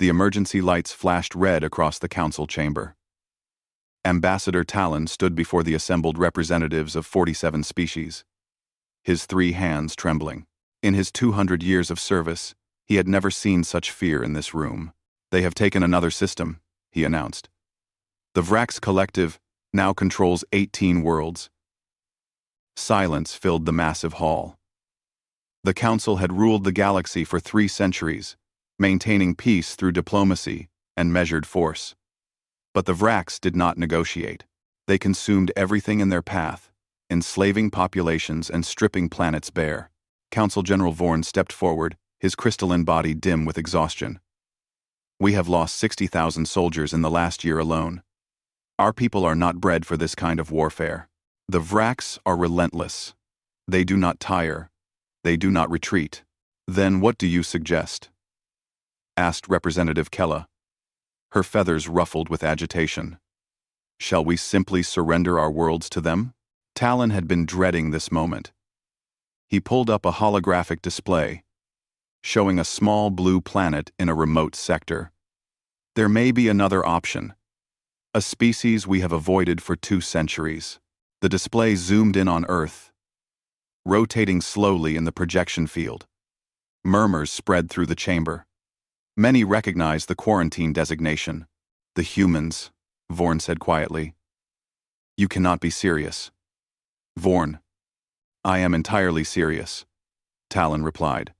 The emergency lights flashed red across the council chamber. Ambassador Talon stood before the assembled representatives of 47 species, his 3 hands trembling. In his 200 years of service, he had never seen such fear in this room. "They have taken another system," he announced. "The Vrax Collective now controls 18 worlds." Silence filled the massive hall. The council had ruled the galaxy for 3 centuries, maintaining peace through diplomacy and measured force. But the Vrax did not negotiate. They consumed everything in their path, enslaving populations and stripping planets bare. Council General Vorn stepped forward, his crystalline body dim with exhaustion. "We have lost 60,000 soldiers in the last year alone. Our people are not bred for this kind of warfare. The Vrax are relentless. They do not tire. They do not retreat." "Then what do you suggest?" asked Representative Kella. Her feathers ruffled with agitation. "Shall we simply surrender our worlds to them?" Talon had been dreading this moment. He pulled up a holographic display, showing a small blue planet in a remote sector. "There may be another option. A species we have avoided for 2 centuries. The display zoomed in on Earth, rotating slowly in the projection field. Murmurs spread through the chamber. Many recognized the quarantine designation. "The humans," Vorn said quietly. "You cannot be serious." "Vorn, I am entirely serious," Talon replied.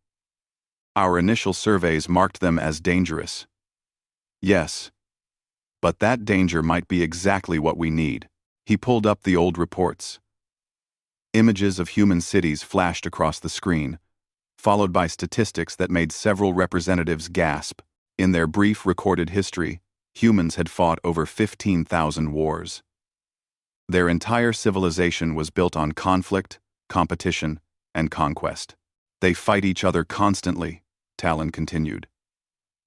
"Our initial surveys marked them as dangerous." "Yes, but that danger might be exactly what we need." He pulled up the old reports. Images of human cities flashed across the screen, followed by statistics that made several representatives gasp. In their brief recorded history, humans had fought over 15,000 wars. Their entire civilization was built on conflict, competition, and conquest. "They fight each other constantly," Talon continued.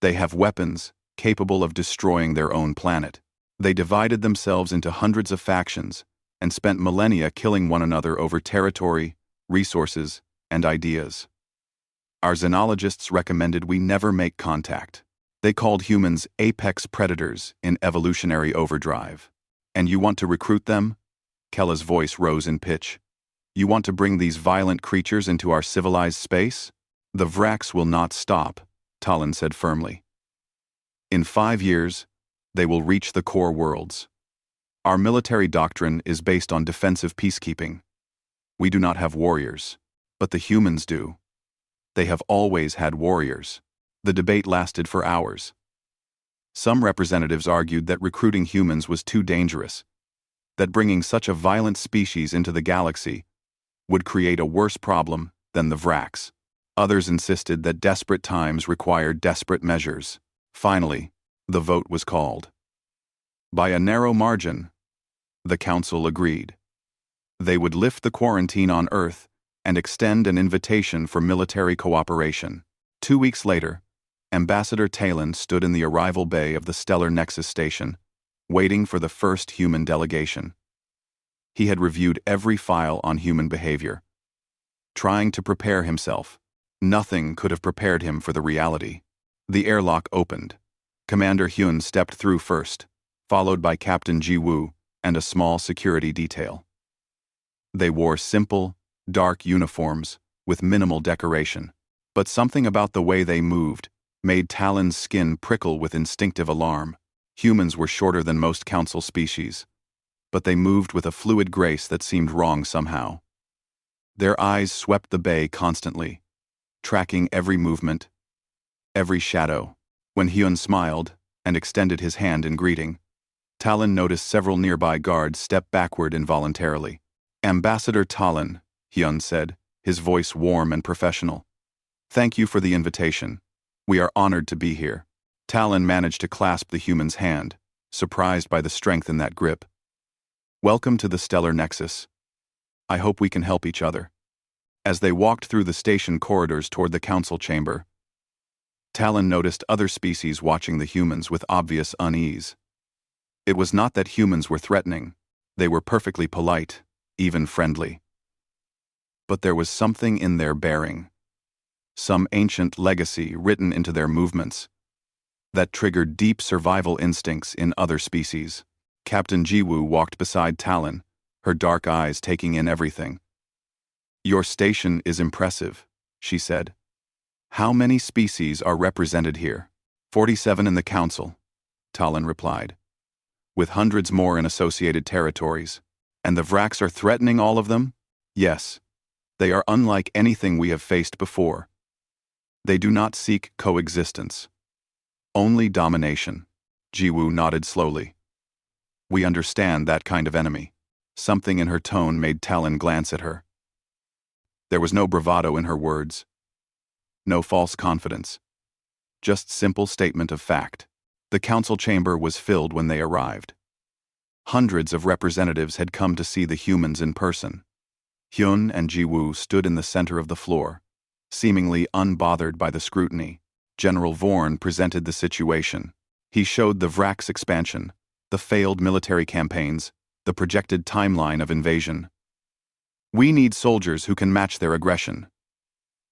"They have weapons capable of destroying their own planet. They divided themselves into hundreds of factions and spent millennia killing one another over territory, resources, and ideas. Our xenologists recommended we never make contact. They called humans apex predators in evolutionary overdrive. And you want to recruit them?" Kella's voice rose in pitch. "You want to bring these violent creatures into our civilized space?" "The Vrax will not stop," Talon said firmly. "In 5 years, they will reach the core worlds. Our military doctrine is based on defensive peacekeeping. We do not have warriors, but the humans do. They have always had warriors." The debate lasted for hours. Some representatives argued that recruiting humans was too dangerous, that bringing such a violent species into the galaxy would create a worse problem than the Vrax. Others insisted that desperate times required desperate measures. Finally, the vote was called. By a narrow margin, the council agreed. They would lift the quarantine on Earth and extend an invitation for military cooperation. 2 weeks later, Ambassador Talon stood in the arrival bay of the Stellar Nexus Station, waiting for the first human delegation. He had reviewed every file on human behavior, trying to prepare himself. Nothing could have prepared him for the reality. The airlock opened. Commander Hyun stepped through first, followed by Captain Ji-woo and a small security detail. They wore simple, dark uniforms with minimal decoration, but something about the way they moved made Talon's skin prickle with instinctive alarm. Humans were shorter than most council species, but they moved with a fluid grace that seemed wrong somehow. Their eyes swept the bay constantly, tracking every movement, every shadow. When Hyun smiled and extended his hand in greeting, Talon noticed several nearby guards step backward involuntarily. "Ambassador Talon," Hyun said, his voice warm and professional. "Thank you for the invitation. We are honored to be here." Talon managed to clasp the human's hand, surprised by the strength in that grip. "Welcome to the Stellar Nexus. I hope we can help each other." As they walked through the station corridors toward the council chamber, Talon noticed other species watching the humans with obvious unease. It was not that humans were threatening. They were perfectly polite, even friendly. But there was something in their bearing, some ancient legacy written into their movements, that triggered deep survival instincts in other species. Captain Jiwoo walked beside Talon, her dark eyes taking in everything. "Your station is impressive," she said. "How many species are represented here?" 47 in the Council, Talon replied, "with hundreds more in associated territories. And the Vraks are threatening all of them?" "Yes. They are unlike anything we have faced before. They do not seek coexistence. Only domination." Jiwoo nodded slowly. "We understand that kind of enemy." Something in her tone made Talon glance at her. There was no bravado in her words. No false confidence. Just simple statement of fact. The council chamber was filled when they arrived. Hundreds of representatives had come to see the humans in person. Hyun and Jiwoo stood in the center of the floor, seemingly unbothered by the scrutiny. General Vorn presented the situation. He showed the Vraks expansion, the failed military campaigns, the projected timeline of invasion. "We need soldiers who can match their aggression,"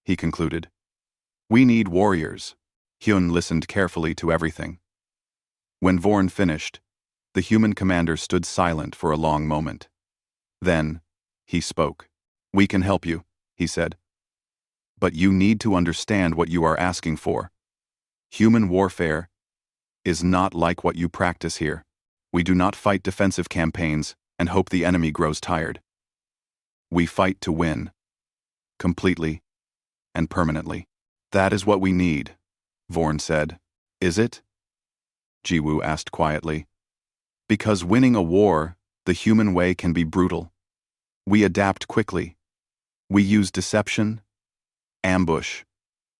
he concluded. "We need warriors." Hyun listened carefully to everything. When Vorn finished, the human commander stood silent for a long moment. Then, he spoke. "We can help you," he said. "But you need to understand what you are asking for. Human warfare is not like what you practice here. We do not fight defensive campaigns and hope the enemy grows tired. We fight to win. Completely and permanently." "That is what we need," Vorn said. "Is it?" Jiwoo asked quietly. "Because winning a war, the human way can be brutal. We adapt quickly. We use deception, ambush,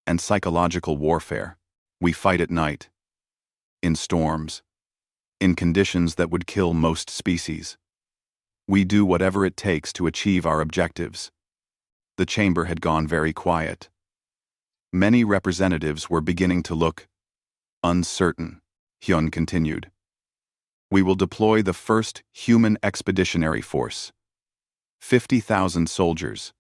and psychological warfare. We fight at night, in storms, in conditions that would kill most species. We do whatever it takes to achieve our objectives." The chamber had gone very quiet. Many representatives were beginning to look uncertain. Hyun continued. "We will deploy the first human expeditionary force. 50,000 soldiers,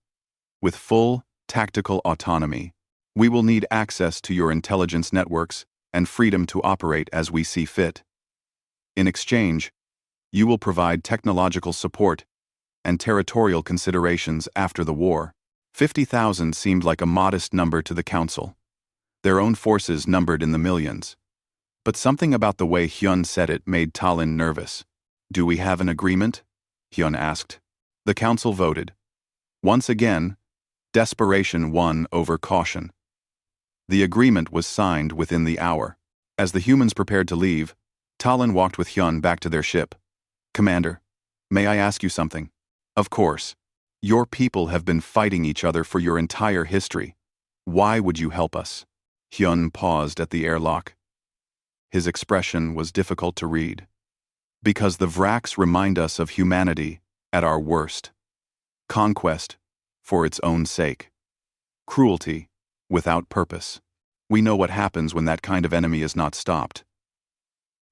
with full tactical autonomy. We will need access to your intelligence networks and freedom to operate as we see fit. In exchange, you will provide technological support and territorial considerations after the war." 50,000 seemed like a modest number to the council. Their own forces numbered in the millions. But something about the way Hyun said it made Talon nervous. "Do we have an agreement?" Hyun asked. The council voted. Once again, desperation won over caution. The agreement was signed within the hour. As the humans prepared to leave, Talon walked with Hyun back to their ship. "Commander, may I ask you something?" "Of course. Your people have been fighting each other for your entire history. Why would you help us?" Hyun paused at the airlock. His expression was difficult to read. "Because the Vraks remind us of humanity at our worst. Conquest for its own sake. Cruelty without purpose. We know what happens when that kind of enemy is not stopped.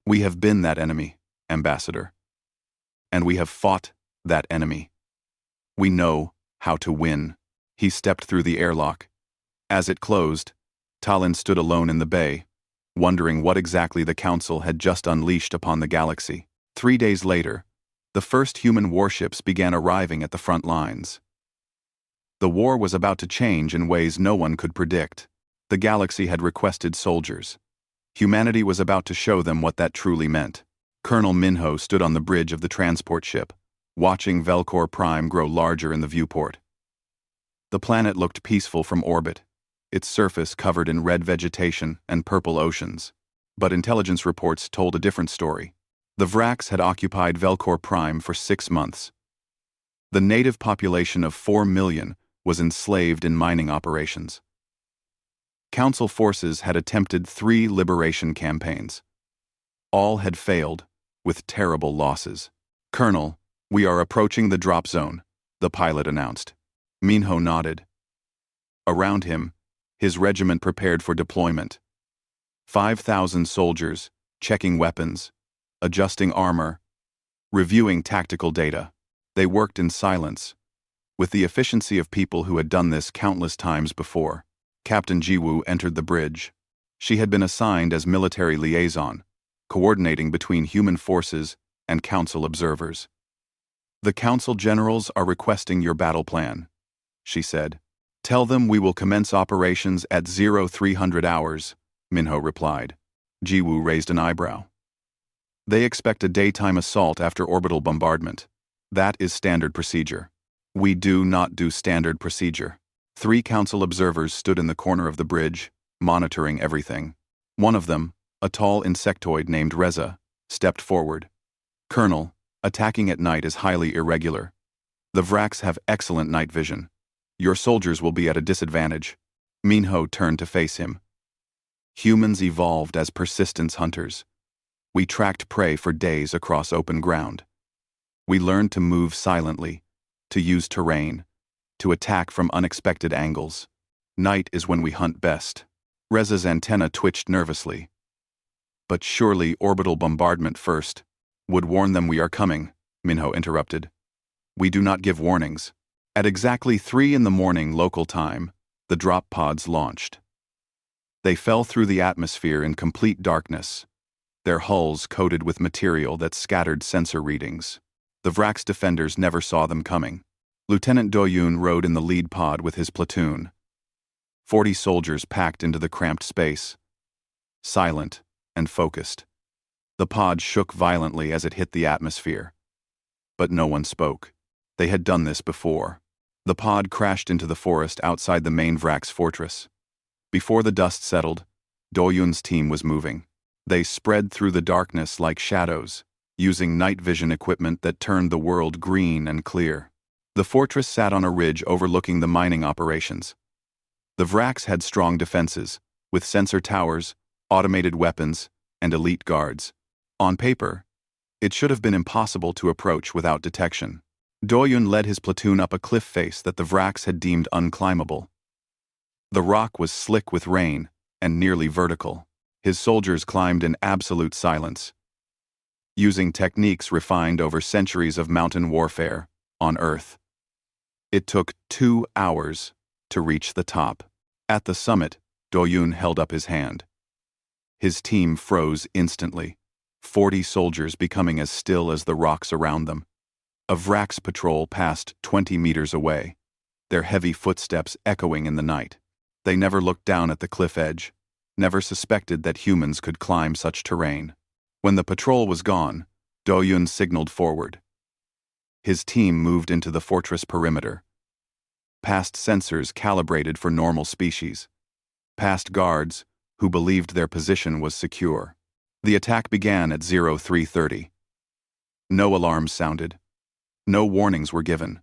We have been that enemy, Ambassador. And we have fought that enemy. We know how to win." He stepped through the airlock. As it closed, Talon stood alone in the bay, wondering what exactly the Council had just unleashed upon the galaxy. 3 days later, the first human warships began arriving at the front lines. The war was about to change in ways no one could predict. The galaxy had requested soldiers. Humanity was about to show them what that truly meant. Colonel Minho stood on the bridge of the transport ship, watching Velcor Prime grow larger in the viewport. The planet looked peaceful from orbit, its surface covered in red vegetation and purple oceans. But intelligence reports told a different story. The Vraks had occupied Velcor Prime for 6 months. The native population of 4 million was enslaved in mining operations. Council forces had attempted 3 liberation campaigns. All had failed, with terrible losses. "Colonel, we are approaching the drop zone," the pilot announced. Minho nodded. Around him, his regiment prepared for deployment. 5,000 soldiers, checking weapons, adjusting armor, reviewing tactical data. They worked in silence, with the efficiency of people who had done this countless times before. Captain Jiwoo entered the bridge. She had been assigned as military liaison, coordinating between human forces and council observers. "The council generals are requesting your battle plan," she said. "Tell them we will commence operations at 0300 hours, Minho replied. Jiwoo raised an eyebrow. "They expect a daytime assault after orbital bombardment. That is standard procedure." "We do not do standard procedure." 3 council observers stood in the corner of the bridge, monitoring everything. One of them, a tall insectoid named Reza, stepped forward. "Colonel, attacking at night is highly irregular. The Vraks have excellent night vision. Your soldiers will be at a disadvantage." Minho turned to face him. "Humans evolved as persistence hunters. We tracked prey for days across open ground. We learned to move silently, to use terrain, to attack from unexpected angles. Night is when we hunt best." Reza's antenna twitched nervously. "But surely orbital bombardment first would warn them we are coming," Minho interrupted. "We do not give warnings." At exactly 3 in the morning local time, the drop pods launched. They fell through the atmosphere in complete darkness, their hulls coated with material that scattered sensor readings. The Vraks defenders never saw them coming. Lieutenant Do-yoon rode in the lead pod with his platoon. 40 soldiers packed into the cramped space, silent and focused. The pod shook violently as it hit the atmosphere. But no one spoke. They had done this before. The pod crashed into the forest outside the main Vraks fortress. Before the dust settled, Do-yoon's team was moving. They spread through the darkness like shadows, using night vision equipment that turned the world green and clear. The fortress sat on a ridge overlooking the mining operations. The Vraks had strong defenses, with sensor towers, automated weapons, and elite guards. On paper, it should have been impossible to approach without detection. Do-yoon led his platoon up a cliff face that the Vraks had deemed unclimbable. The rock was slick with rain and nearly vertical. His soldiers climbed in absolute silence, using techniques refined over centuries of mountain warfare on Earth. It took 2 hours to reach the top. At the summit, Do-yoon held up his hand. His team froze instantly, 40 soldiers becoming as still as the rocks around them. A Vraks patrol passed 20 meters away, their heavy footsteps echoing in the night. They never looked down at the cliff edge, never suspected that humans could climb such terrain. When the patrol was gone, Do-yoon signaled forward. His team moved into the fortress perimeter, past sensors calibrated for normal species, past guards who believed their position was secure. The attack began at 0330. No alarms sounded. No warnings were given.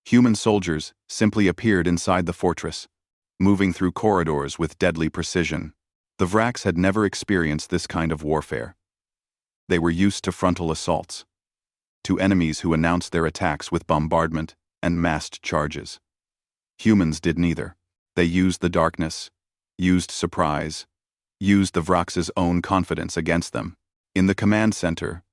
Human soldiers simply appeared inside the fortress, moving through corridors with deadly precision. The Vraks had never experienced this kind of warfare. They were used to frontal assaults, to enemies who announced their attacks with bombardment and massed charges. Humans did neither. They used the darkness, used surprise, used the Vraks' own confidence against them. In the command center,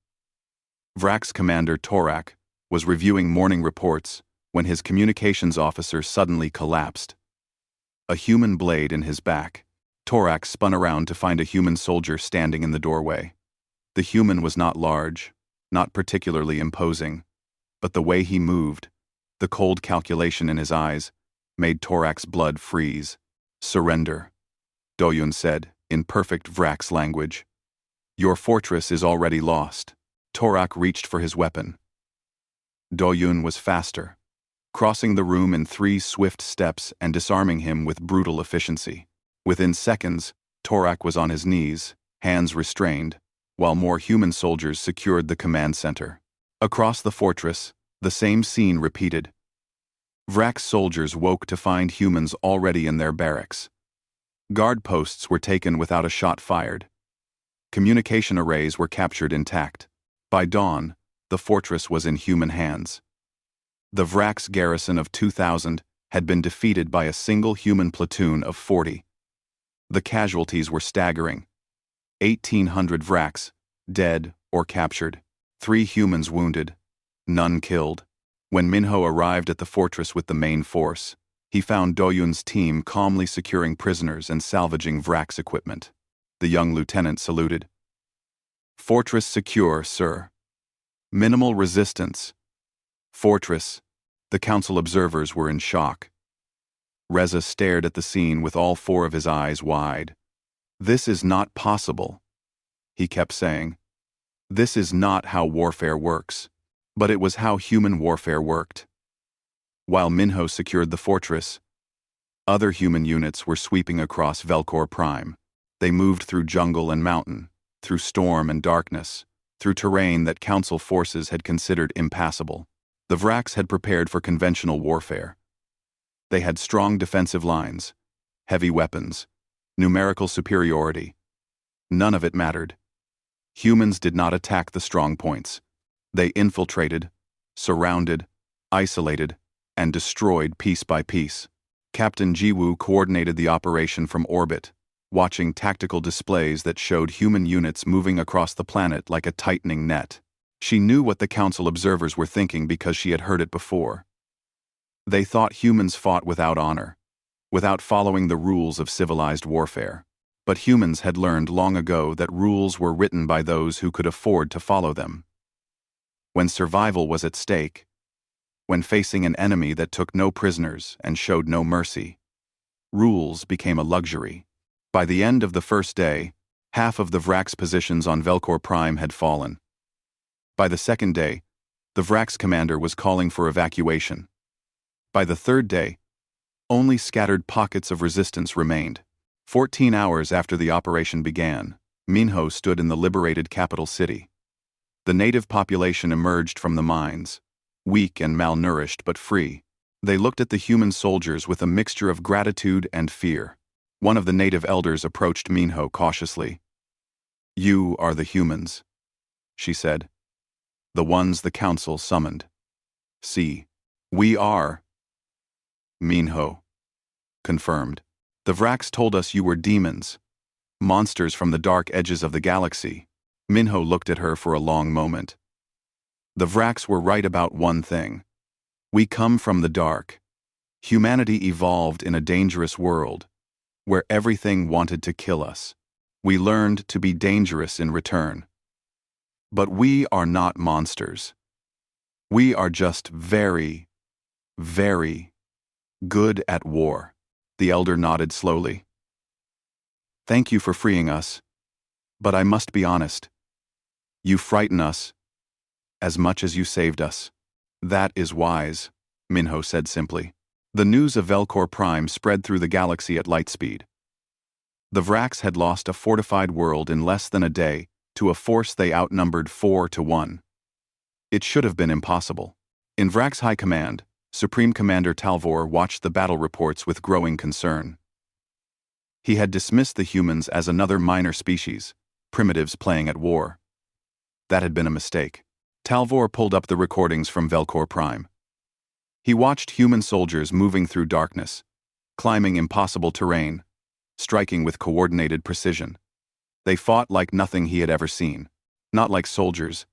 Vraks commander Torak was reviewing morning reports when his communications officer suddenly collapsed. A human blade in his back. Torak spun around to find a human soldier standing in the doorway. The human was not large, not particularly imposing, but the way he moved, the cold calculation in his eyes, made Torak's blood freeze. "Surrender," Do-yoon said, in perfect Vraks language. "Your fortress is already lost." Torak reached for his weapon. Do-yoon was faster, crossing the room in 3 swift steps and disarming him with brutal efficiency. Within seconds, Torak was on his knees, hands restrained, while more human soldiers secured the command center. Across the fortress, the same scene repeated. Vraks soldiers woke to find humans already in their barracks. Guard posts were taken without a shot fired. Communication arrays were captured intact. By dawn, the fortress was in human hands. The Vraks garrison of 2,000 had been defeated by a single human platoon of 40. The casualties were staggering. 1,800 Vraks, dead or captured, 3 humans wounded, none killed. When Minho arrived at the fortress with the main force, He found Doyun's team calmly securing prisoners and salvaging Vrak's equipment. The young lieutenant saluted. "Fortress secure, sir. Minimal resistance." Fortress. The council observers were in shock. Reza stared at the scene with all four of his eyes wide. "This is not possible," he kept saying. "This is not how warfare works." But it was how human warfare worked. While Minho secured the fortress, other human units were sweeping across Velcor Prime. They moved through jungle and mountain, through storm and darkness, through terrain that council forces had considered impassable. The Vraks had prepared for conventional warfare. They had strong defensive lines, heavy weapons, numerical superiority. None of it mattered. Humans did not attack the strong points. They infiltrated, surrounded, isolated, and destroyed piece by piece. Captain Jiwoo coordinated the operation from orbit, watching tactical displays that showed human units moving across the planet like a tightening net. She knew what the council observers were thinking because she had heard it before. They thought humans fought without honor, without following the rules of civilized warfare. But humans had learned long ago that rules were written by those who could afford to follow them. When survival was at stake, when facing an enemy that took no prisoners and showed no mercy, rules became a luxury. By the end of the first day, half of the Vrak's positions on Velcor Prime had fallen. By the second day, the Vrak's commander was calling for evacuation. By the third day, only scattered pockets of resistance remained. 14 hours after the operation began, Minho stood in the liberated capital city. The native population emerged from the mines, weak and malnourished but free. They looked at the human soldiers with a mixture of gratitude and fear. One of the native elders approached Minho cautiously. "You are the humans," she said. "The ones the council summoned. See, we are." Minho confirmed. "The Vraks told us you were demons, monsters from the dark edges of the galaxy." Minho looked at her for a long moment. "The Vraks were right about one thing. We come from the dark. Humanity evolved in a dangerous world, where everything wanted to kill us. We learned to be dangerous in return. But we are not monsters. We are just very, very good at war." The elder nodded slowly. "Thank you for freeing us. But I must be honest. You frighten us as much as you saved us." "That is wise," Minho said simply. The news of Velcor Prime spread through the galaxy at light speed. The Vraks had lost a fortified world in less than a day to a force they outnumbered 4-1. It should have been impossible. In Vrak's high command, Supreme Commander Talvor watched the battle reports with growing concern. He had dismissed the humans as another minor species, primitives playing at war. That had been a mistake. Talvor pulled up the recordings from Velcor Prime. He watched human soldiers moving through darkness, climbing impossible terrain, striking with coordinated precision. They fought like nothing he had ever seen, not like soldiers,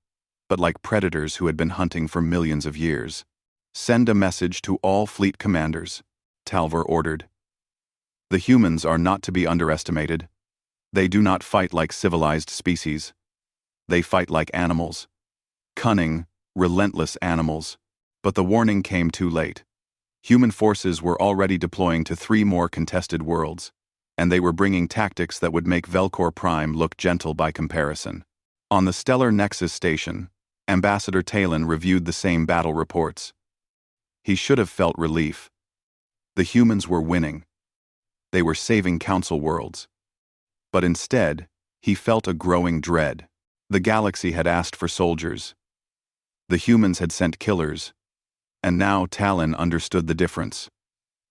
but like predators who had been hunting for millions of years. "Send a message to all fleet commanders," Talvor ordered. "The humans are not to be underestimated. They do not fight like civilized species. They fight like animals. Cunning, relentless animals." But the warning came too late. Human forces were already deploying to 3 more contested worlds, and they were bringing tactics that would make Velcor Prime look gentle by comparison. On the Stellar Nexus station, Ambassador Talon reviewed the same battle reports. He should have felt relief. The humans were winning. They were saving council worlds. But instead, he felt a growing dread. The galaxy had asked for soldiers. The humans had sent killers. And now Talon understood the difference.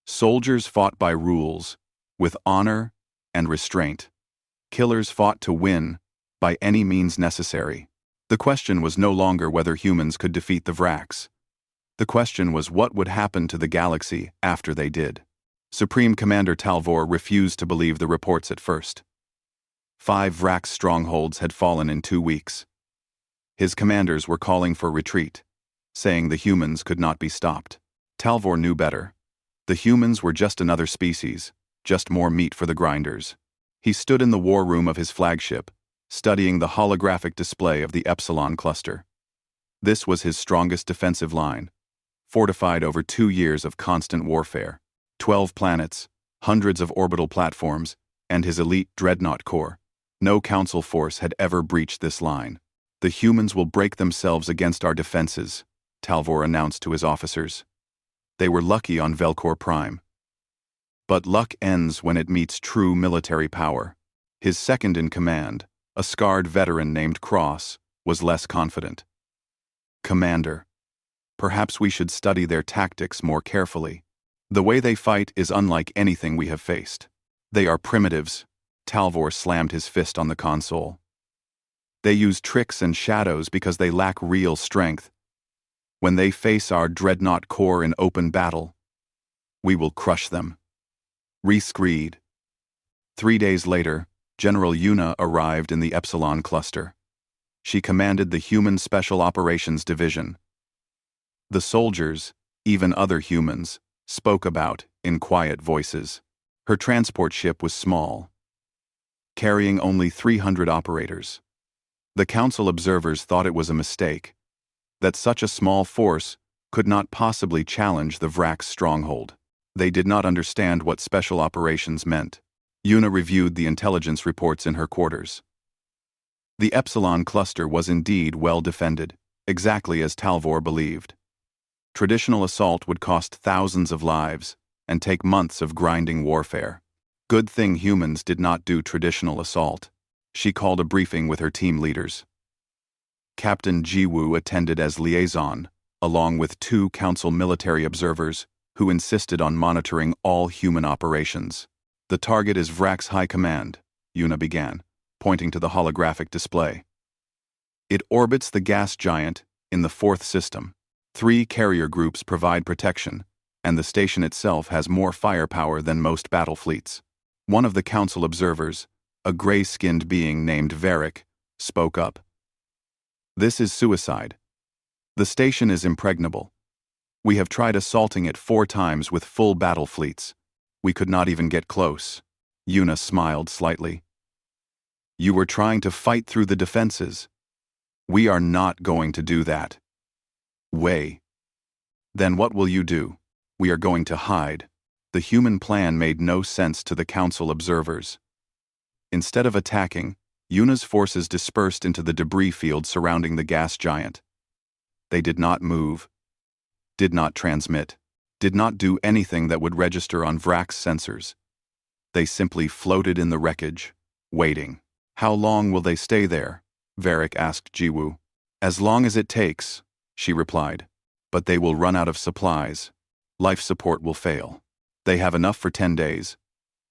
Soldiers fought by rules, with honor and restraint. Killers fought to win, by any means necessary. The question was no longer whether humans could defeat the Vraks. The question was what would happen to the galaxy after they did. Supreme Commander Talvor refused to believe the reports at first. 5 Vrak strongholds had fallen in 2 weeks. His commanders were calling for retreat, saying the humans could not be stopped. Talvor knew better. The humans were just another species, just more meat for the grinders. He stood in the war room of his flagship, studying the holographic display of the Epsilon cluster. This was his strongest defensive line, fortified over 2 years of constant warfare, 12 planets, hundreds of orbital platforms, and his elite dreadnought corps. No council force had ever breached this line. The humans will break themselves against our defenses, Talvor announced to his officers. They were lucky on Velcor Prime. But luck ends when it meets true military power. His second in command, a scarred veteran named Cross, was less confident. Commander, perhaps we should study their tactics more carefully. The way they fight is unlike anything we have faced. They are primitives. Talvor slammed his fist on the console. They use tricks and shadows because they lack real strength. When they face our dreadnought corps in open battle, we will crush them. Rescreed. 3 days later, General Yuna arrived in the Epsilon cluster. She commanded the Human Special Operations Division. The soldiers, even other humans, spoke about in quiet voices. Her transport ship was small, carrying only 300 operators. The council observers thought it was a mistake, that such a small force could not possibly challenge the Vrak's stronghold. They did not understand what special operations meant. Yuna reviewed the intelligence reports in her quarters. The Epsilon cluster was indeed well defended, exactly as Talvor believed. Traditional assault would cost thousands of lives and take months of grinding warfare. Good thing humans did not do traditional assault. She called a briefing with her team leaders. Captain Jiwoo attended as liaison, along with 2 council military observers who insisted on monitoring all human operations. The target is Vrak's High Command, Yuna began, pointing to the holographic display. It orbits the gas giant in the 4th system. 3 carrier groups provide protection, and the station itself has more firepower than most battle fleets. One of the council observers, a gray-skinned being named Varric, spoke up. This is suicide. The station is impregnable. We have tried assaulting it 4 times with full battle fleets. We could not even get close. Yuna smiled slightly. You were trying to fight through the defenses. We are not going to do that. Wei. Then what will you do? We are going to hide. The human plan made no sense to the council observers. Instead of attacking, Yuna's forces dispersed into the debris field surrounding the gas giant. They did not move, did not transmit, did not do anything that would register on Vrak's sensors. They simply floated in the wreckage, waiting. How long will they stay there? Varric asked Jiwoo. As long as it takes, she replied. But they will run out of supplies. Life support will fail. They have enough for 10 days.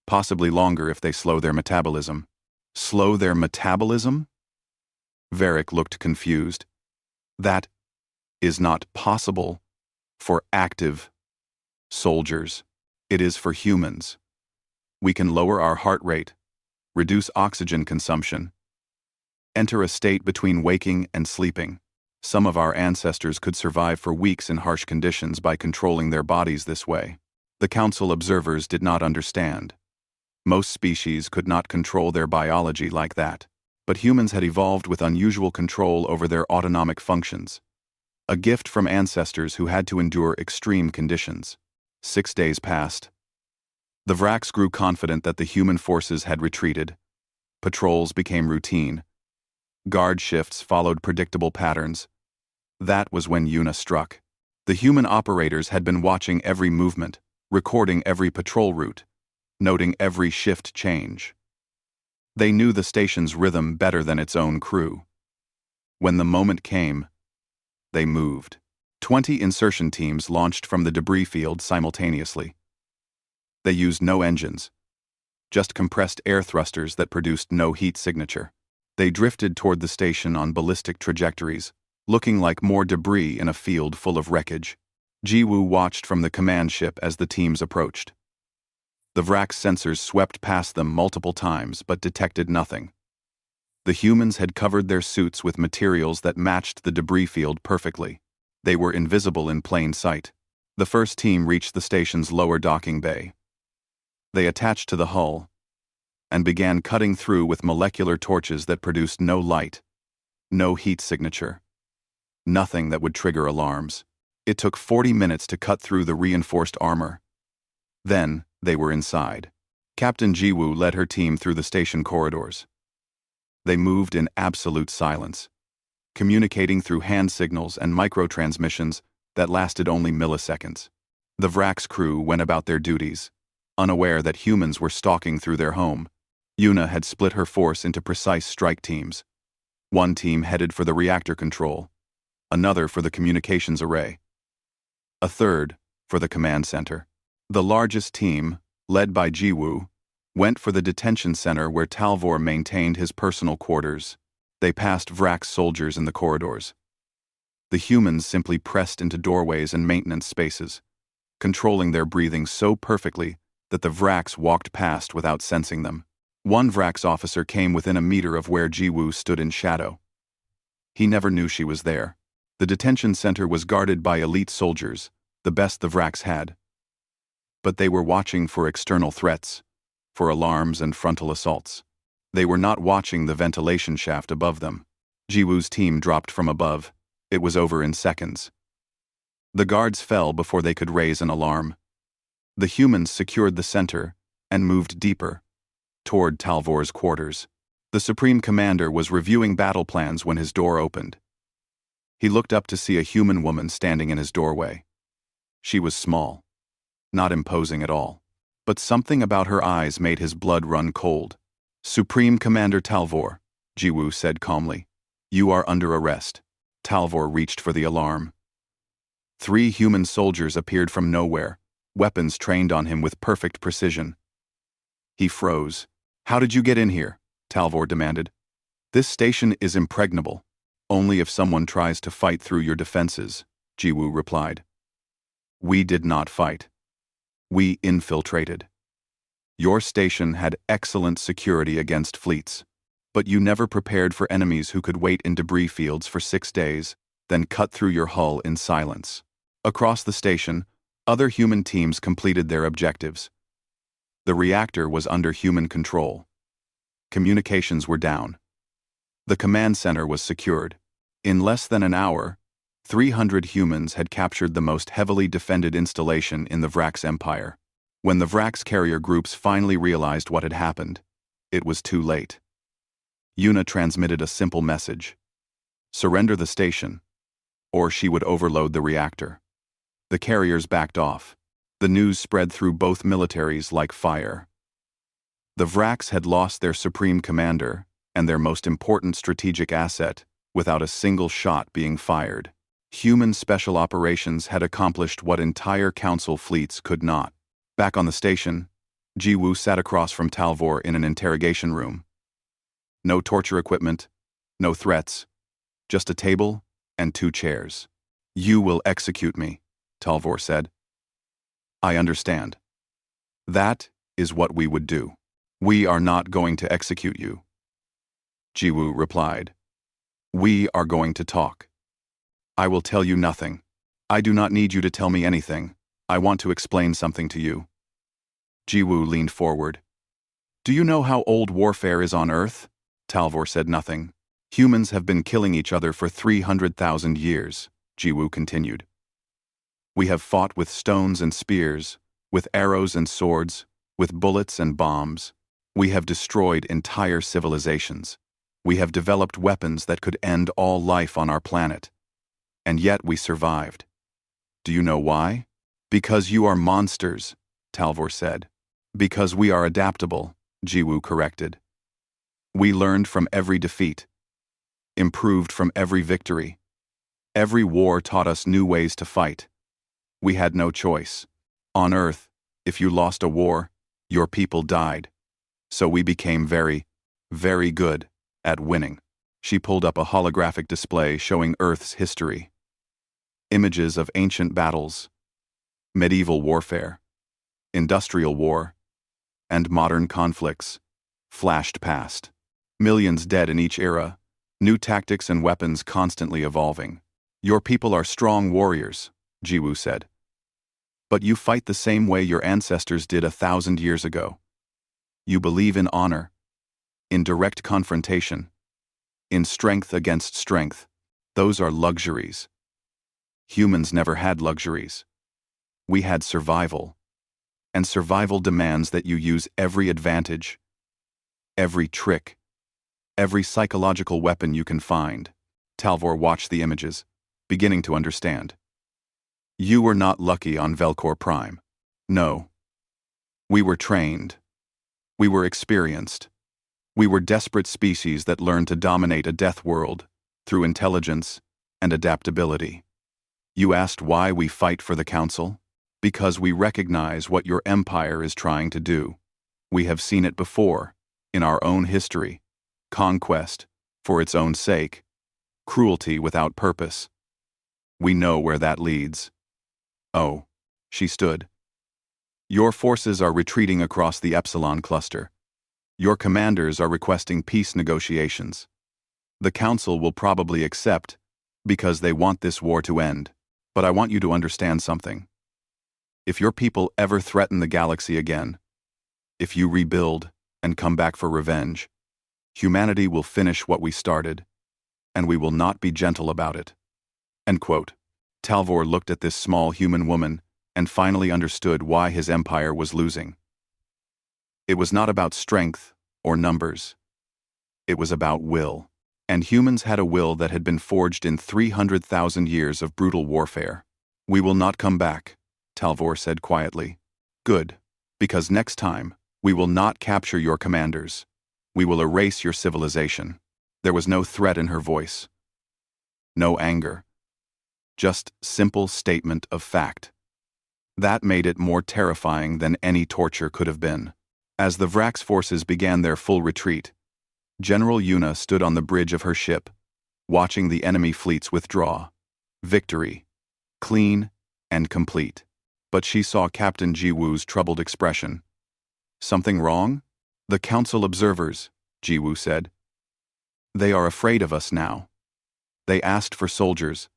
Possibly longer if they slow their metabolism. Slow their metabolism? Varric looked confused. That is not possible for active soldiers. It is for humans. We can lower our heart rate, reduce oxygen consumption, enter a state between waking and sleeping. Some of our ancestors could survive for weeks in harsh conditions by controlling their bodies this way. The council observers did not understand. Most species could not control their biology like that, but humans had evolved with unusual control over their autonomic functions. A gift from ancestors who had to endure extreme conditions. 6 days passed. The Vraks grew confident that the human forces had retreated. Patrols became routine. Guard shifts followed predictable patterns. That was when Yuna struck. The human operators had been watching every movement, recording every patrol route, noting every shift change. They knew the station's rhythm better than its own crew. When the moment came, they moved. 20 insertion teams launched from the debris field simultaneously. They used no engines, just compressed air thrusters that produced no heat signature. They drifted toward the station on ballistic trajectories, looking like more debris in a field full of wreckage. Jiwoo watched from the command ship as the teams approached. The Vrak's sensors swept past them multiple times but detected nothing. The humans had covered their suits with materials that matched the debris field perfectly. They were invisible in plain sight. The first team reached the station's lower docking bay. They attached to the hull and began cutting through with molecular torches that produced no light, no heat signature, nothing that would trigger alarms. It took 40 minutes to cut through the reinforced armor. Then, they were inside. Captain Jiwoo led her team through the station corridors. They moved in absolute silence, communicating through hand signals and microtransmissions that lasted only milliseconds. The Vrax crew went about their duties, unaware that humans were stalking through their home. Yuna had split her force into precise strike teams. One team headed for the reactor control, another for the communications array, a third for the command center. The largest team, led by Jiwoo, went for the detention center where Talvor maintained his personal quarters. They passed Vrax soldiers in the corridors. The humans simply pressed into doorways and maintenance spaces, controlling their breathing so perfectly that the Vrax walked past without sensing them. One Vrax officer came within a meter of where Jiwoo stood in shadow. He never knew she was there. The detention center was guarded by elite soldiers, the best the Vrax had. But they were watching for external threats, for alarms and frontal assaults. They were not watching the ventilation shaft above them. Jiwoo's team dropped from above. It was over in seconds. The guards fell before they could raise an alarm. The humans secured the center and moved deeper, toward Talvor's quarters. The Supreme Commander was reviewing battle plans when his door opened. He looked up to see a human woman standing in his doorway. She was small, not imposing at all, but something about her eyes made his blood run cold. "Supreme Commander Talvor," Jiwoo said calmly, "you are under arrest." Talvor reached for the alarm. 3 human soldiers appeared from nowhere, weapons trained on him with perfect precision. He froze. "How did you get in here?" Talvor demanded. "This station is impregnable. Only if someone tries to fight through your defenses," Jiwoo replied. "We did not fight. We infiltrated. Your station had excellent security against fleets, but you never prepared for enemies who could wait in debris fields for 6 days, then cut through your hull in silence." Across the station, other human teams completed their objectives. The reactor was under human control. Communications were down. The command center was secured. In less than an hour, 300 humans had captured the most heavily defended installation in the Vrax Empire. When the Vrax carrier groups finally realized what had happened, it was too late. Yuna transmitted a simple message: surrender the station, or she would overload the reactor. The carriers backed off. The news spread through both militaries like fire. The Vrax had lost their supreme commander and their most important strategic asset without a single shot being fired. Human special operations had accomplished what entire council fleets could not. Back on the station, Jiwoo sat across from Talvor in an interrogation room. No torture equipment, no threats, just a table and 2 chairs. "You will execute me," Talvor said. "I understand. That is what we would do. We are not going to execute you," Jiwoo replied. "We are going to talk. I will tell you nothing. I do not need you to tell me anything. I want to explain something to you." Jiwoo leaned forward. "Do you know how old warfare is on Earth?" Talvor said nothing. "Humans have been killing each other for 300,000 years, Jiwoo continued. "We have fought with stones and spears, with arrows and swords, with bullets and bombs. We have destroyed entire civilizations. We have developed weapons that could end all life on our planet. And yet we survived. Do you know why? Because you are monsters," Talvor said. "Because we are adaptable," Jiwoo corrected. "We learned from every defeat, improved from every victory. Every war taught us new ways to fight. We had no choice. On Earth, if you lost a war, your people died. So we became very, very good at winning." She pulled up a holographic display showing Earth's history. Images of ancient battles, medieval warfare, industrial war, and modern conflicts flashed past. Millions dead in each era, new tactics and weapons constantly evolving. "Your people are strong warriors," Jiwoo said. But you fight the same way your ancestors did 1,000 years ago. You believe in honor, in direct confrontation, in strength against strength. Those are luxuries. Humans never had luxuries. We had survival. And survival demands that you use every advantage, every trick, every psychological weapon you can find. Talvor watched the images, beginning to understand. You were not lucky on Velcor Prime. No. We were trained. We were experienced. We were desperate species that learned to dominate a death world through intelligence and adaptability. You asked why we fight for the Council? Because we recognize what your empire is trying to do. We have seen it before, in our own history. Conquest, for its own sake. Cruelty without purpose. We know where that leads. Oh, she stood. Your forces are retreating across the Epsilon cluster. Your commanders are requesting peace negotiations. The Council will probably accept, because they want this war to end. But I want you to understand something. If your people ever threaten the galaxy again, if you rebuild and come back for revenge, humanity will finish what we started, and we will not be gentle about it. End quote. Talvor looked at this small human woman and finally understood why his empire was losing. It was not about strength or numbers. It was about will. And humans had a will that had been forged in 300,000 years of brutal warfare. We will not come back, Talvor said quietly. Good, because next time, we will not capture your commanders. We will erase your civilization. There was no threat in her voice. No anger. Just simple statement of fact. That made it more terrifying than any torture could have been. As the Vrax forces began their full retreat, General Yuna stood on the bridge of her ship, watching the enemy fleets withdraw. Victory. Clean and complete. But she saw Captain Jiwoo's troubled expression. Something wrong? The Council observers, Jiwoo said. They are afraid of us now. They asked for soldiers,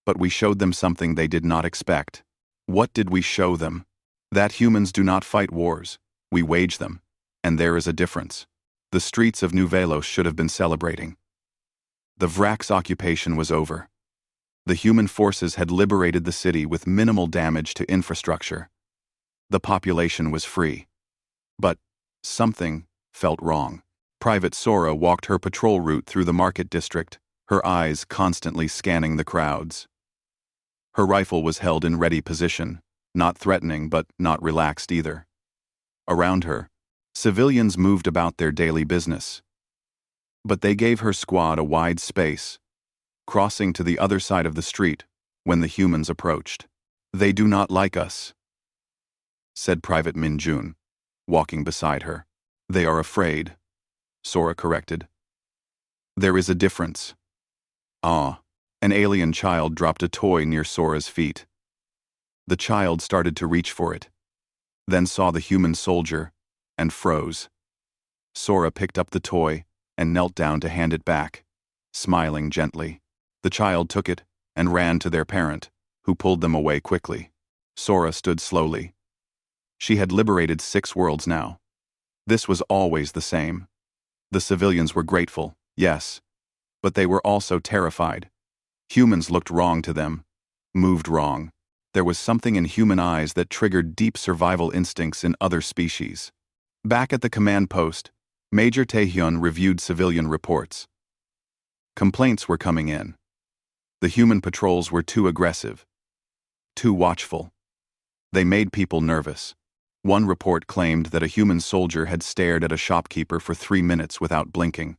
but we showed them something they did not expect. What did we show them? That humans do not fight wars. We wage them. And there is a difference. The streets of New Velos should have been celebrating. The Vrax occupation was over. The human forces had liberated the city with minimal damage to infrastructure. The population was free. But something felt wrong. Private Sora walked her patrol route through the market district, her eyes constantly scanning the crowds. Her rifle was held in ready position, not threatening but not relaxed either. Around her, civilians moved about their daily business. But they gave her squad a wide space, crossing to the other side of the street when the humans approached. They do not like us, said Private Minjun, walking beside her. They are afraid, Sora corrected. There is a difference. Ah, an alien child dropped a toy near Sora's feet. The child started to reach for it, then saw the human soldier and froze. Sora picked up the toy and knelt down to hand it back, smiling gently. The child took it and ran to their parent, who pulled them away quickly. Sora stood slowly. She had liberated 6 worlds now. This was always the same. The civilians were grateful, yes, but they were also terrified. Humans looked wrong to them, moved wrong. There was something in human eyes that triggered deep survival instincts in other species. Back at the command post, Major Taehyun reviewed civilian reports. Complaints were coming in. The human patrols were too aggressive, too watchful. They made people nervous. One report claimed that a human soldier had stared at a shopkeeper for 3 minutes without blinking.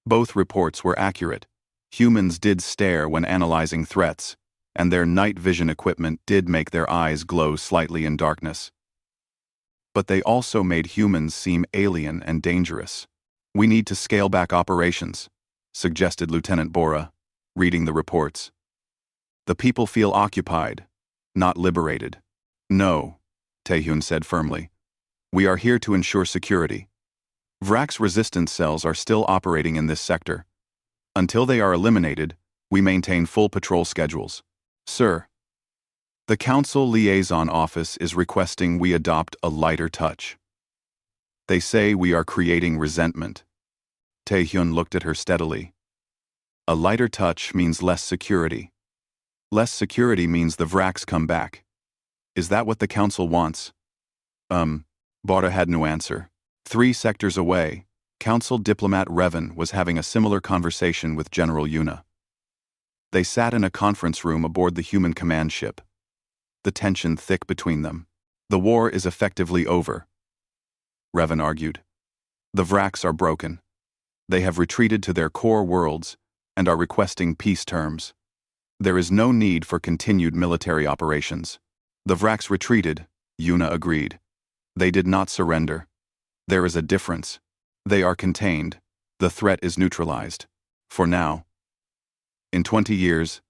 Both reports were accurate. Humans did stare when analyzing threats, and their night vision equipment did make their eyes glow slightly in darkness. But they also made humans seem alien and dangerous. We need to scale back operations, suggested Lieutenant Bora, reading the reports. The people feel occupied, not liberated. No, Taehyun said firmly. We are here to ensure security. Vrax resistance cells are still operating in this sector. Until they are eliminated, we maintain full patrol schedules. Sir. The Council Liaison Office is requesting we adopt a lighter touch. They say we are creating resentment. Taehyun looked at her steadily. A lighter touch means less security. Less security means the Vraks come back. Is that what the Council wants? Bora had no answer. 3 sectors away, Council diplomat Revan was having a similar conversation with General Yuna. They sat in a conference room aboard the human command ship. The tension thick between them. The war is effectively over, Revan argued. The Vraks are broken. They have retreated to their core worlds and are requesting peace terms. There is no need for continued military operations. The Vraks retreated, Yuna agreed. They did not surrender. There is a difference. They are contained. The threat is neutralized. For now. In 20 years,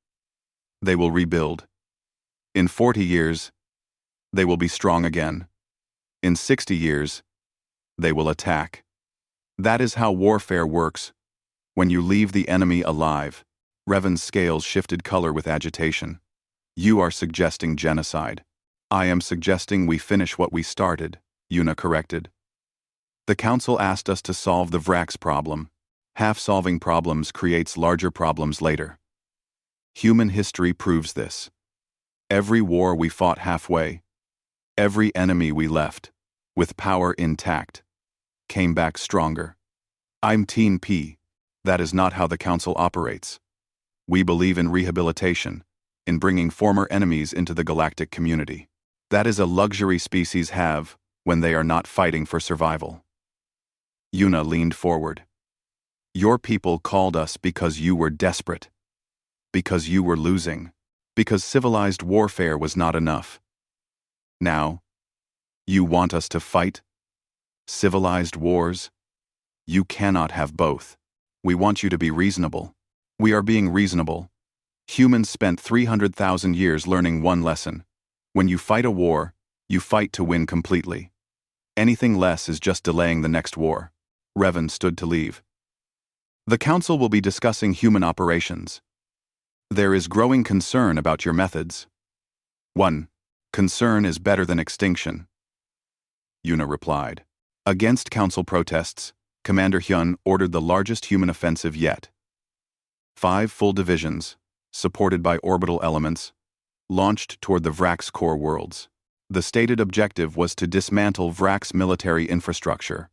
they will rebuild. In 40 years, they will be strong again. In 60 years, they will attack. That is how warfare works. When you leave the enemy alive. Revan's scales shifted color with agitation. You are suggesting genocide. I am suggesting we finish what we started, Yuna corrected. The Council asked us to solve the Vraks problem. Half-solving problems creates larger problems later. Human history proves this. Every war we fought halfway, every enemy we left, with power intact, came back stronger. I'm Team P. That is not how the Council operates. We believe in rehabilitation, in bringing former enemies into the galactic community. That is a luxury species have when they are not fighting for survival. Yuna leaned forward. Your people called us because you were desperate. Because you were losing. Because civilized warfare was not enough. Now, you want us to fight? Civilized wars? You cannot have both. We want you to be reasonable. We are being reasonable. Humans spent 300,000 years learning one lesson. When you fight a war, you fight to win completely. Anything less is just delaying the next war. Revan stood to leave. The Council will be discussing human operations. There is growing concern about your methods. 1. Concern is better than extinction. Yuna replied. Against Council protests, Commander Hyun ordered the largest human offensive yet. 5 full divisions, supported by orbital elements, launched toward the Vraks core worlds. The stated objective was to dismantle Vraks military infrastructure.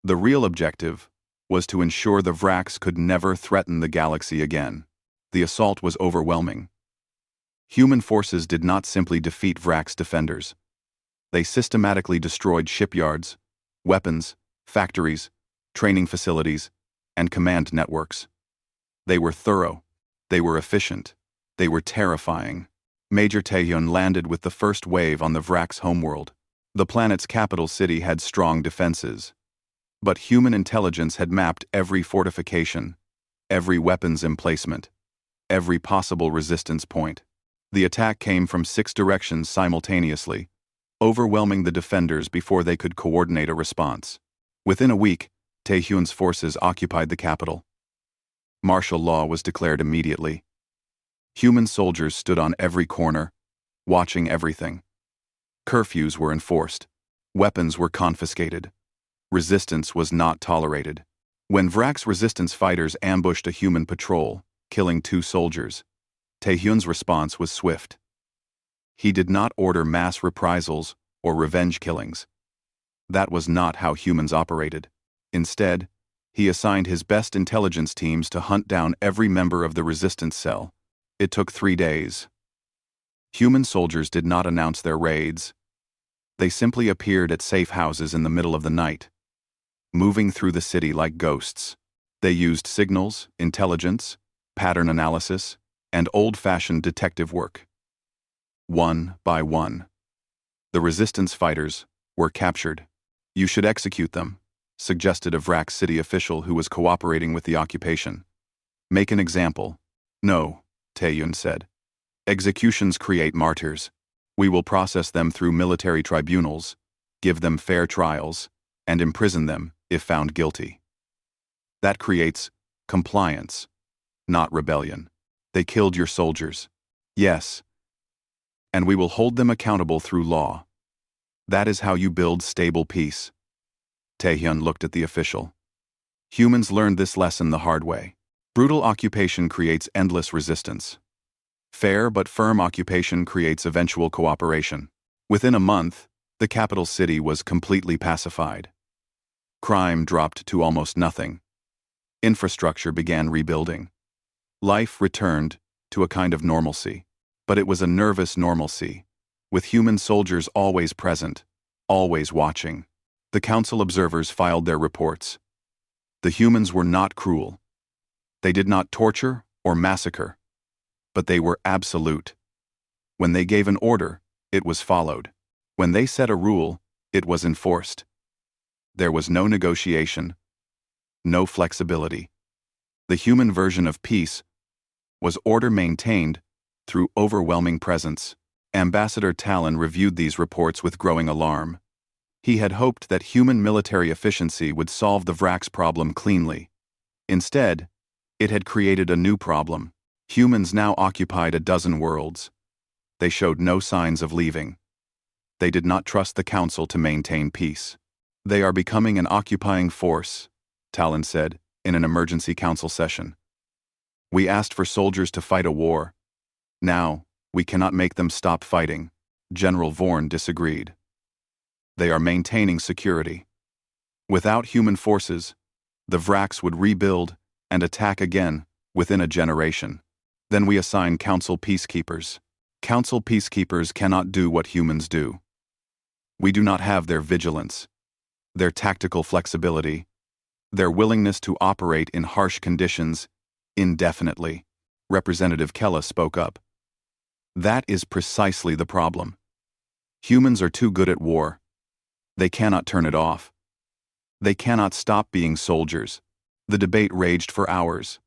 The real objective was to ensure the Vraks could never threaten the galaxy again. The assault was overwhelming. Human forces did not simply defeat Vraks defenders. They systematically destroyed shipyards, weapons, factories, training facilities, and command networks. They were thorough. They were efficient. They were terrifying. Major Taehyun landed with the first wave on the Vraks homeworld. The planet's capital city had strong defenses. But human intelligence had mapped every fortification, every weapons emplacement, every possible resistance point. The attack came from 6 directions simultaneously, overwhelming the defenders before they could coordinate a response. Within a week, Taehyun's forces occupied the capital. Martial law was declared immediately. Human soldiers stood on every corner, watching everything. Curfews were enforced. Weapons were confiscated. Resistance was not tolerated. When Vraks resistance fighters ambushed a human patrol, killing 2 soldiers, Taehyun's response was swift. He did not order mass reprisals or revenge killings. That was not how humans operated. Instead, he assigned his best intelligence teams to hunt down every member of the resistance cell. It took 3 days. Human soldiers did not announce their raids. They simply appeared at safe houses in the middle of the night, moving through the city like ghosts. They used signals, intelligence, pattern analysis, and old-fashioned detective work. One by one, the resistance fighters were captured. You should execute them, suggested a Vraks city official who was cooperating with the occupation. Make an example. No, Taehyun said. Executions create martyrs. We will process them through military tribunals, give them fair trials, and imprison them if found guilty. That creates compliance, not rebellion. They killed your soldiers. Yes. and we will hold them accountable through law. That is how you build stable peace. Taehyun looked at the official. Humans learned this lesson the hard way. Brutal occupation creates endless resistance. Fair but firm occupation creates eventual cooperation. Within a month, the capital city was completely pacified. Crime dropped to almost nothing. Infrastructure began rebuilding. Life returned to a kind of normalcy. But it was a nervous normalcy, with human soldiers always present, always watching. The council observers filed their reports. The humans were not cruel. They did not torture or massacre, but they were absolute. When they gave an order, it was followed. When they set a rule, it was enforced. There was no negotiation, no flexibility. The human version of peace was order maintained through overwhelming presence. Ambassador Talon reviewed these reports with growing alarm. He had hoped that human military efficiency would solve the Vrax problem cleanly. Instead, it had created a new problem. Humans now occupied a dozen worlds. They showed no signs of leaving. They did not trust the Council to maintain peace. They are becoming an occupying force, Talon said in an emergency council session. We asked for soldiers to fight a war. Now, we cannot make them stop fighting. General Vorn disagreed. They are maintaining security. Without human forces, the Vrax would rebuild and attack again within a generation. Then we assign Council peacekeepers. Council peacekeepers cannot do what humans do. We do not have their vigilance, their tactical flexibility, their willingness to operate in harsh conditions indefinitely. Representative Kella spoke up. That is precisely the problem. Humans are too good at war. They cannot turn it off. They cannot stop being soldiers. The debate raged for hours.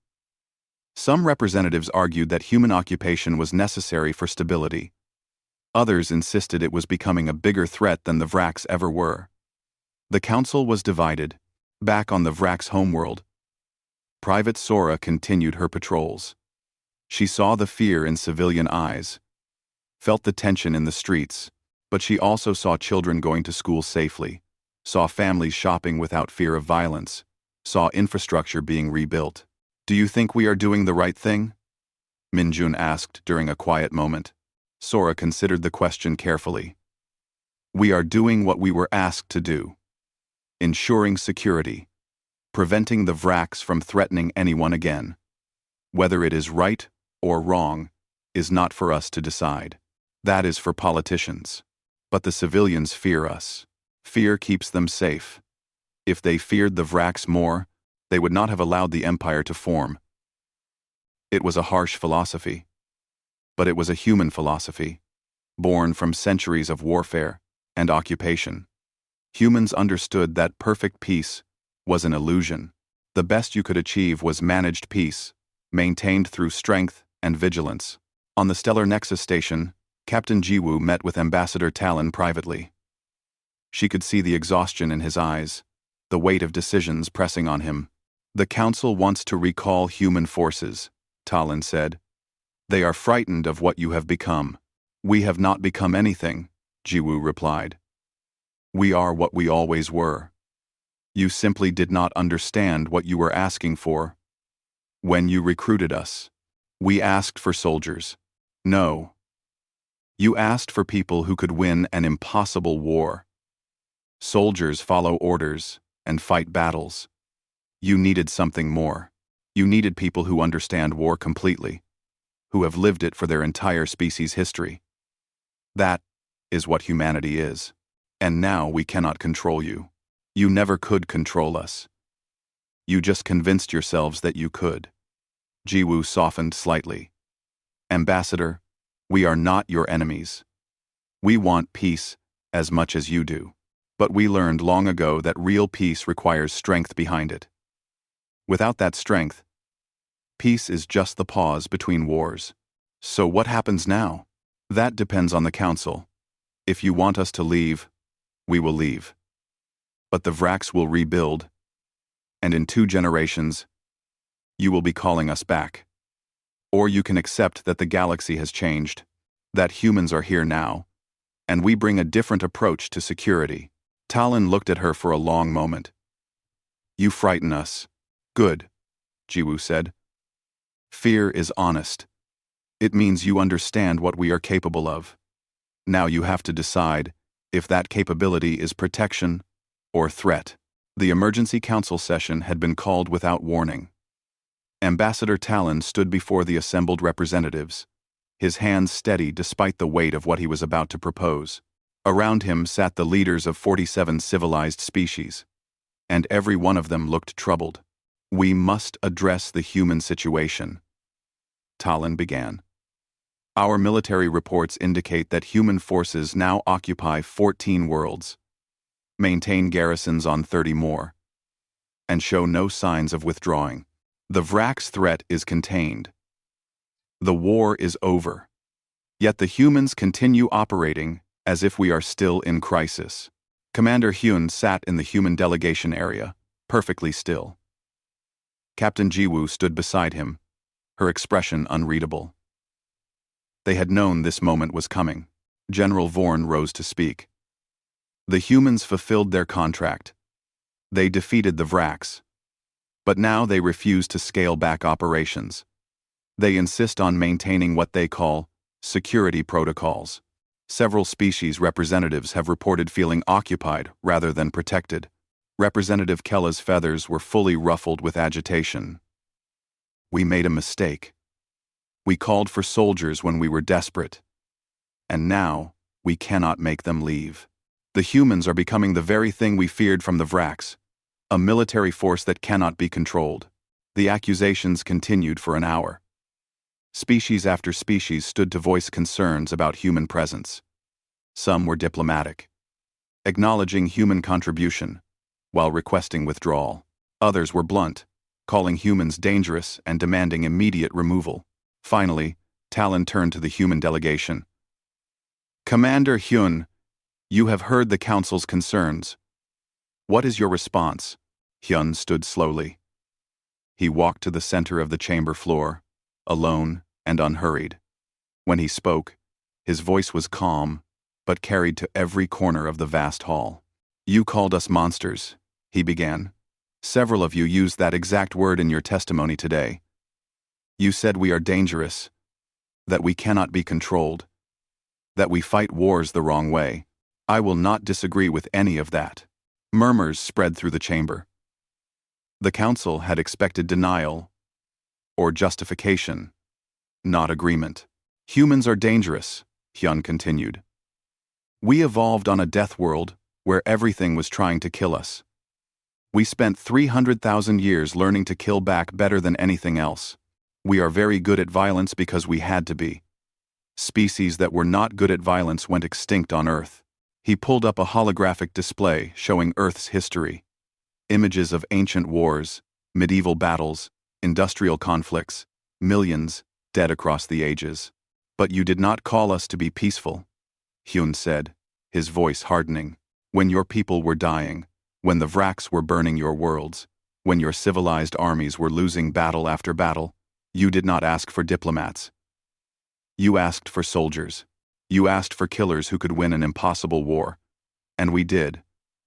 Some representatives argued that human occupation was necessary for stability. Others insisted it was becoming a bigger threat than the Vrax ever were. The council was divided. Back on the Vrax homeworld, Private Sora continued her patrols. She saw the fear in civilian eyes, felt the tension in the streets, but she also saw children going to school safely, saw families shopping without fear of violence, saw infrastructure being rebuilt. Do you think we are doing the right thing? Minjun asked during a quiet moment. Sora considered the question carefully. We are doing what we were asked to do. Ensuring security. Preventing the Vrax from threatening anyone again. Whether it is right or wrong is not for us to decide. That is for politicians. But the civilians fear us. Fear keeps them safe. If they feared the Vrax more, they would not have allowed the Empire to form. It was a harsh philosophy. But it was a human philosophy, born from centuries of warfare and occupation. Humans understood that perfect peace was an illusion. The best you could achieve was managed peace, maintained through strength and vigilance. On the Stellar Nexus station, Captain Jiwoo met with Ambassador Talon privately. She could see the exhaustion in his eyes, the weight of decisions pressing on him. The Council wants to recall human forces, Talon said. They are frightened of what you have become. We have not become anything, Jiwoo replied. We are what we always were. You simply did not understand what you were asking for. When you recruited us, we asked for soldiers. No. You asked for people who could win an impossible war. Soldiers follow orders and fight battles. You needed something more. You needed people who understand war completely, who have lived it for their entire species' history. That is what humanity is. And now we cannot control you. You never could control us. You just convinced yourselves that you could. Jiwoo softened slightly. Ambassador, we are not your enemies. We want peace as much as you do. But we learned long ago that real peace requires strength behind it. Without that strength, peace is just the pause between wars. So what happens now? That depends on the Council. If you want us to leave, we will leave. But the Vrax will rebuild, and in 2 generations, you will be calling us back. Or you can accept that the galaxy has changed. That humans are here now, and we bring a different approach to security. Talon looked at her for a long moment. You frighten us. Good, Jiwoo said. Fear is honest. It means you understand what we are capable of. Now you have to decide if that capability is protection or threat. The emergency council session had been called without warning. Ambassador Talon stood before the assembled representatives, his hands steady despite the weight of what he was about to propose. Around him sat the leaders of 47 civilized species, and every one of them looked troubled. We must address the human situation, Talon began. Our military reports indicate that human forces now occupy 14 worlds, maintain garrisons on 30 more, and show no signs of withdrawing. The Vrax threat is contained. The war is over. Yet the humans continue operating as if we are still in crisis. Commander Hyun sat in the human delegation area, perfectly still. Captain Jiwoo stood beside him, her expression unreadable. They had known this moment was coming. General Vorn rose to speak. The humans fulfilled their contract. They defeated the Vrax. But now they refuse to scale back operations. They insist on maintaining what they call security protocols. Several species representatives have reported feeling occupied rather than protected. Representative Kella's feathers were fully ruffled with agitation. We made a mistake. We called for soldiers when we were desperate. And now, we cannot make them leave. The humans are becoming the very thing we feared from the Vrax, a military force that cannot be controlled. The accusations continued for an hour. Species after species stood to voice concerns about human presence. Some were diplomatic, acknowledging human contribution, while requesting withdrawal. Others were blunt, calling humans dangerous and demanding immediate removal. Finally, Talon turned to the human delegation. Commander Hyun, you have heard the Council's concerns. What is your response? Hyun stood slowly. He walked to the center of the chamber floor, alone and unhurried. When he spoke, his voice was calm, but carried to every corner of the vast hall. You called us monsters, he began. Several of you used that exact word in your testimony today. You said we are dangerous, that we cannot be controlled, that we fight wars the wrong way. I will not disagree with any of that. Murmurs spread through the chamber. The council had expected denial or justification, not agreement. Humans are dangerous, Hyun continued. We evolved on a death world where everything was trying to kill us. We spent 300,000 years learning to kill back better than anything else. We are very good at violence because we had to be. Species that were not good at violence went extinct on Earth. He pulled up a holographic display showing Earth's history. Images of ancient wars, medieval battles, industrial conflicts, millions dead across the ages. But you did not call us to be peaceful, Hyun said, his voice hardening. When your people were dying, when the Vrax were burning your worlds, when your civilized armies were losing battle after battle, you did not ask for diplomats. You asked for soldiers. You asked for killers who could win an impossible war. And we did.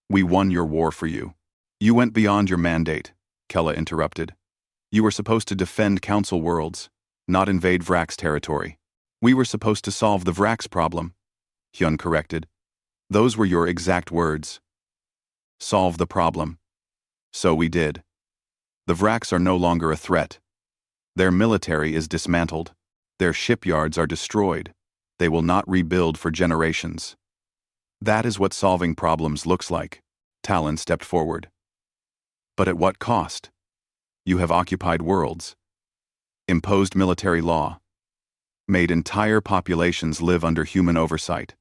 We won your war for you. You went beyond your mandate, Kella interrupted. You were supposed to defend Council worlds, not invade Vrax territory. We were supposed to solve the Vrax problem, Hyun corrected. Those were your exact words. Solve the problem. So we did. The Vrax are no longer a threat. Their military is dismantled. Their shipyards are destroyed. They will not rebuild for generations. That is what solving problems looks like. Talon stepped forward. But at what cost? You have occupied worlds, imposed military law, made entire populations live under human oversight.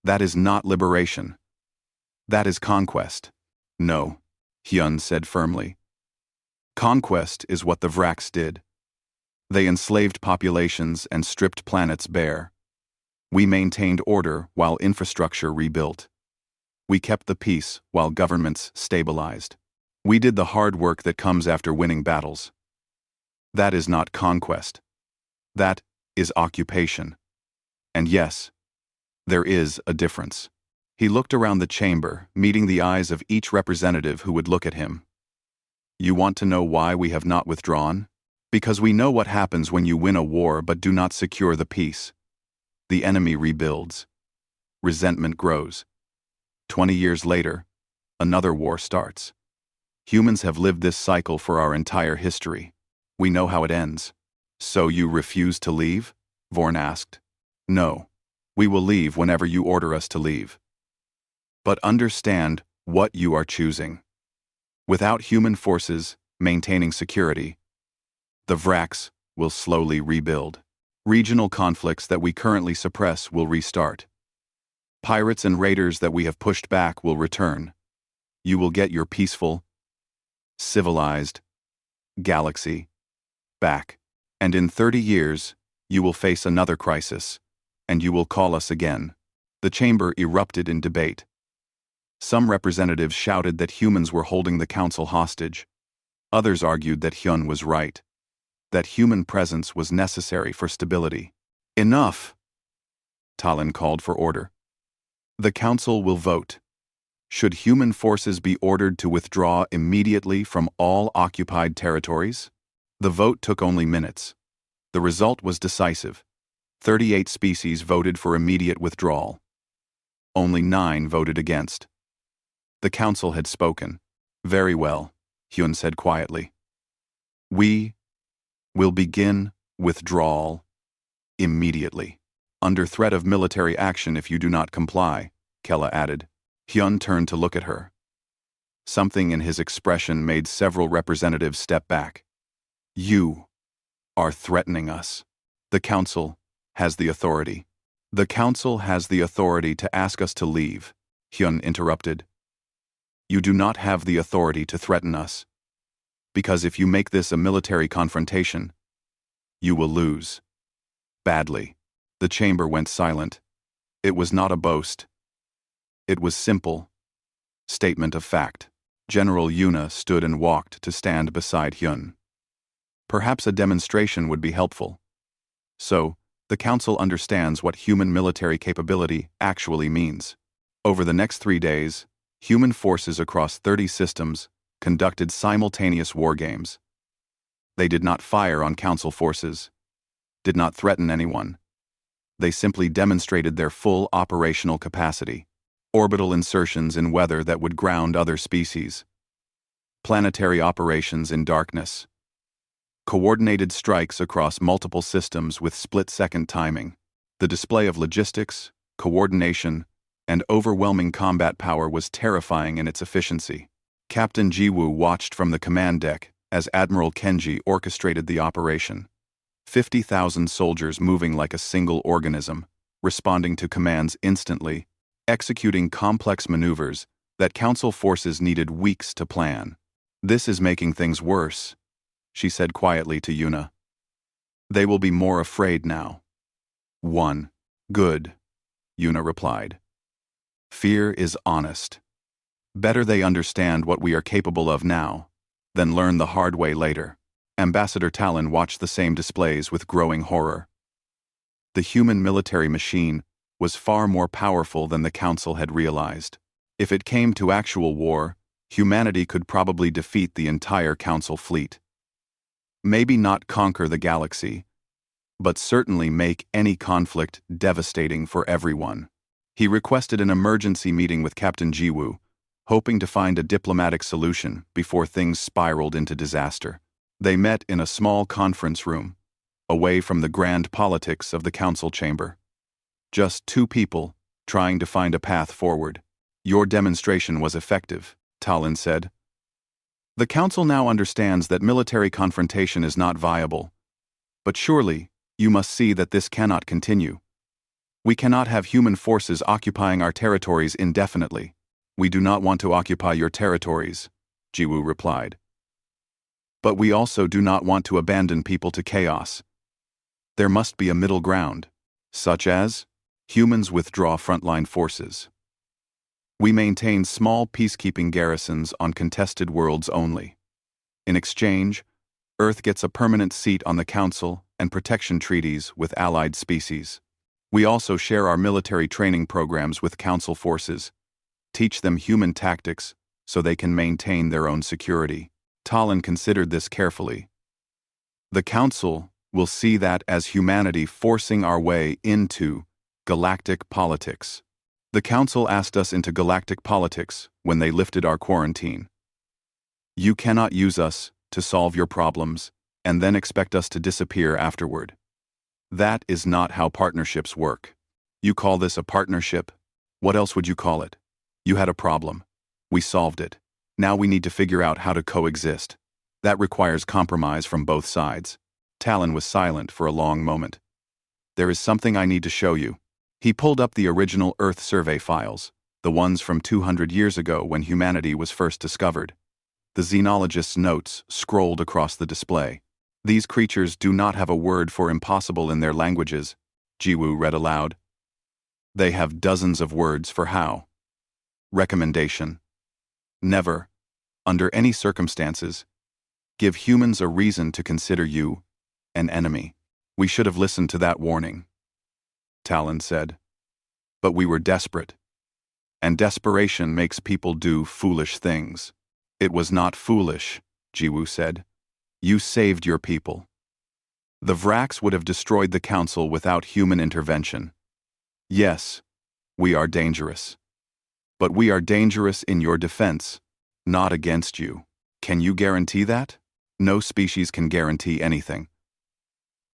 That is not liberation. That is conquest. No, Hyun said firmly. Conquest is what the Vrax did. They enslaved populations and stripped planets bare. We maintained order while infrastructure rebuilt. We kept the peace while governments stabilized. We did the hard work that comes after winning battles. That is not conquest. That is occupation. And yes, there is a difference. He looked around the chamber, meeting the eyes of each representative who would look at him. You want to know why we have not withdrawn? Because we know what happens when you win a war but do not secure the peace. The enemy rebuilds. Resentment grows. 20 years later, another war starts. Humans have lived this cycle for our entire history. We know how it ends. So you refuse to leave? Vorn asked. No. We will leave whenever you order us to leave. But understand what you are choosing. Without human forces maintaining security, the Vraks will slowly rebuild. Regional conflicts that we currently suppress will restart. Pirates and raiders that we have pushed back will return. You will get your peaceful, civilized galaxy back. And in 30 years, you will face another crisis, and you will call us again. The chamber erupted in debate. Some representatives shouted that humans were holding the council hostage. Others argued that Hyun was right, that human presence was necessary for stability. Enough! Talon called for order. The council will vote. Should human forces be ordered to withdraw immediately from all occupied territories? The vote took only minutes. The result was decisive. 38 species voted for immediate withdrawal. Only 9 voted against. The council had spoken. Very well, Hyun said quietly. We will begin withdrawal immediately. Under threat of military action if you do not comply, Kella added. Hyun turned to look at her. Something in his expression made several representatives step back. You are threatening us. The council has the authority. The council has the authority to ask us to leave, Hyun interrupted. You do not have the authority to threaten us. Because if you make this a military confrontation, you will lose. Badly. The chamber went silent. It was not a boast. It was simple. Statement of fact. General Yuna stood and walked to stand beside Hyun. Perhaps a demonstration would be helpful. So, the council understands what human military capability actually means. Over the next 3 days, human forces across 30 systems conducted simultaneous war games. They did not fire on council forces, did not threaten anyone. They simply demonstrated their full operational capacity. Orbital insertions in weather that would ground other species. Planetary operations in darkness. Coordinated strikes across multiple systems with split-second timing. The display of logistics, coordination, and overwhelming combat power was terrifying in its efficiency. Captain Jiwoo watched from the command deck as Admiral Kenji orchestrated the operation. 50,000 soldiers moving like a single organism, responding to commands instantly, executing complex maneuvers that council forces needed weeks to plan. This is making things worse, she said quietly to Yuna. They will be more afraid now. 1. Good, Yuna replied. Fear is honest. Better they understand what we are capable of now, than learn the hard way later. Ambassador Talon watched the same displays with growing horror. The human military machine was far more powerful than the Council had realized. If it came to actual war, humanity could probably defeat the entire Council fleet. Maybe not conquer the galaxy, but certainly make any conflict devastating for everyone. He requested an emergency meeting with Captain Jiwoo, hoping to find a diplomatic solution before things spiraled into disaster. They met in a small conference room, away from the grand politics of the council chamber. Just 2 people, trying to find a path forward. Your demonstration was effective, Talon said. The council now understands that military confrontation is not viable. But surely, you must see that this cannot continue. We cannot have human forces occupying our territories indefinitely. We do not want to occupy your territories, Jiwoo replied. But we also do not want to abandon people to chaos. There must be a middle ground, such as humans withdraw frontline forces. We maintain small peacekeeping garrisons on contested worlds only. In exchange, Earth gets a permanent seat on the Council and protection treaties with allied species. We also share our military training programs with Council forces, teach them human tactics so they can maintain their own security. Talon considered this carefully. The Council will see that as humanity forcing our way into galactic politics. The Council asked us into galactic politics when they lifted our quarantine. You cannot use us to solve your problems and then expect us to disappear afterward. That is not how partnerships work. You call this a partnership? What else would you call it? You had a problem. We solved it. Now we need to figure out how to coexist. That requires compromise from both sides. Talon was silent for a long moment. There is something I need to show you. He pulled up the original Earth survey files, the ones from 200 years ago when humanity was first discovered. The xenologist's notes scrolled across the display. These creatures do not have a word for impossible in their languages, Jiwoo read aloud. They have dozens of words for how. Recommendation. Never, under any circumstances, give humans a reason to consider you an enemy. We should have listened to that warning, Talon said. But we were desperate. And desperation makes people do foolish things. It was not foolish, Jiwoo said. You saved your people. The Vraks would have destroyed the Council without human intervention. Yes, we are dangerous. But we are dangerous in your defense, not against you. Can you guarantee that? No species can guarantee anything.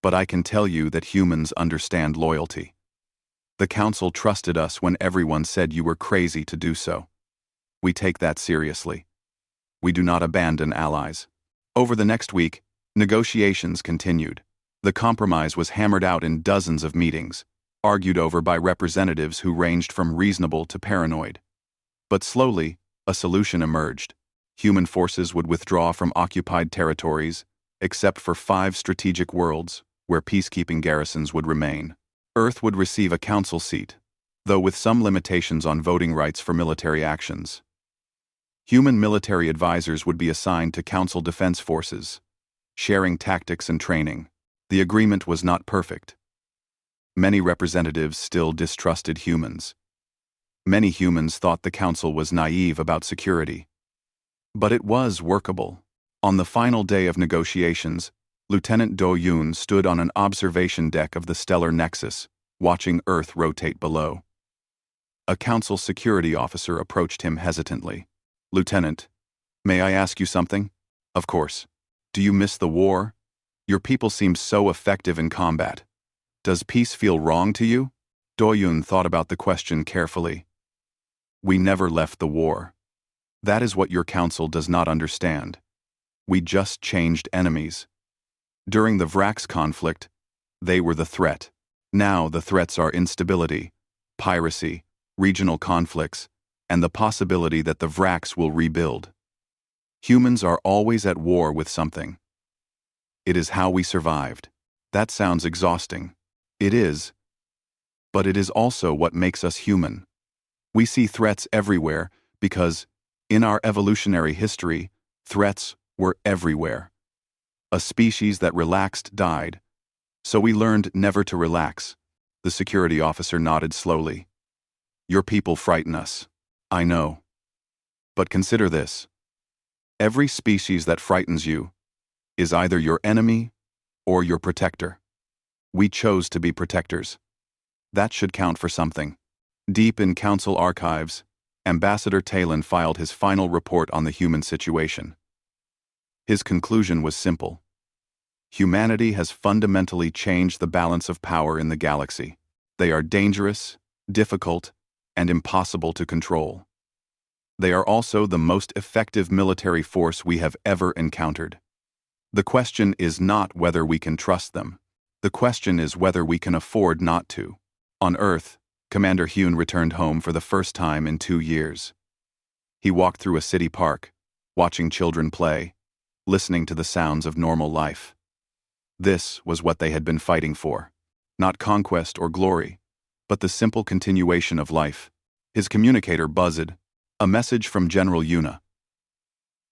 But I can tell you that humans understand loyalty. The Council trusted us when everyone said you were crazy to do so. We take that seriously. We do not abandon allies. Over the next week, negotiations continued. The compromise was hammered out in dozens of meetings, argued over by representatives who ranged from reasonable to paranoid. But slowly, a solution emerged. Human forces would withdraw from occupied territories, except for 5 strategic worlds, where peacekeeping garrisons would remain. Earth would receive a council seat, though with some limitations on voting rights for military actions. Human military advisors would be assigned to Council defense forces, sharing tactics and training. The agreement was not perfect. Many representatives still distrusted humans. Many humans thought the Council was naive about security. But it was workable. On the final day of negotiations, Lieutenant Do-yoon stood on an observation deck of the stellar nexus, watching Earth rotate below. A Council security officer approached him hesitantly. Lieutenant, may I ask you something? Of course. Do you miss the war? Your people seem so effective in combat. Does peace feel wrong to you? Do-yoon thought about the question carefully. We never left the war. That is what your Council does not understand. We just changed enemies. During the Vraks conflict, they were the threat. Now the threats are instability, piracy, regional conflicts, and the possibility that the Vraks will rebuild. Humans are always at war with something. It is how we survived. That sounds exhausting. It is. But it is also what makes us human. We see threats everywhere because, in our evolutionary history, threats were everywhere. A species that relaxed died, so we learned never to relax. The security officer nodded slowly. Your people frighten us. I know. But consider this. Every species that frightens you is either your enemy or your protector. We chose to be protectors. That should count for something. Deep in Council archives, Ambassador Talon filed his final report on the human situation. His conclusion was simple. Humanity has fundamentally changed the balance of power in the galaxy. They are dangerous, difficult, and impossible to control. They are also the most effective military force we have ever encountered. The question is not whether we can trust them. The question is whether we can afford not to. On Earth, Commander Hyun returned home for the first time in 2 years. He walked through a city park, watching children play, listening to the sounds of normal life. This was what they had been fighting for. Not conquest or glory, but the simple continuation of life. His communicator buzzed. A message from General Yuna.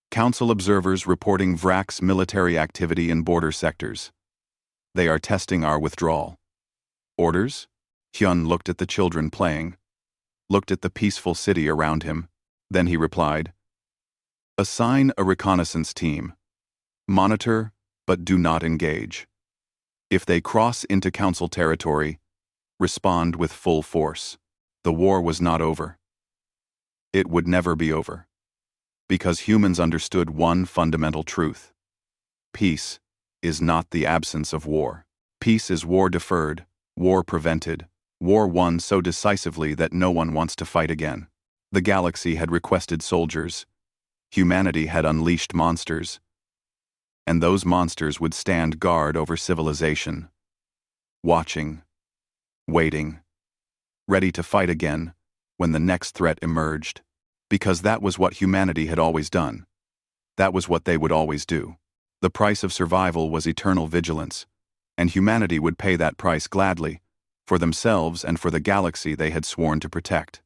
Council observers reporting Vraks military activity in border sectors. They are testing our withdrawal. Orders? Hyun looked at the children playing, looked at the peaceful city around him. Then he replied, "Assign a reconnaissance team. Monitor, but do not engage. If they cross into Council territory, respond with full force." The war was not over. It would never be over. Because humans understood one fundamental truth. Peace is not the absence of war. Peace is war deferred, war prevented, war won so decisively that no one wants to fight again. The galaxy had requested soldiers. Humanity had unleashed monsters. And those monsters would stand guard over civilization. Watching. Waiting. Ready to fight again when the next threat emerged. Because that was what humanity had always done. That was what they would always do. The price of survival was eternal vigilance, and humanity would pay that price gladly, for themselves and for the galaxy they had sworn to protect.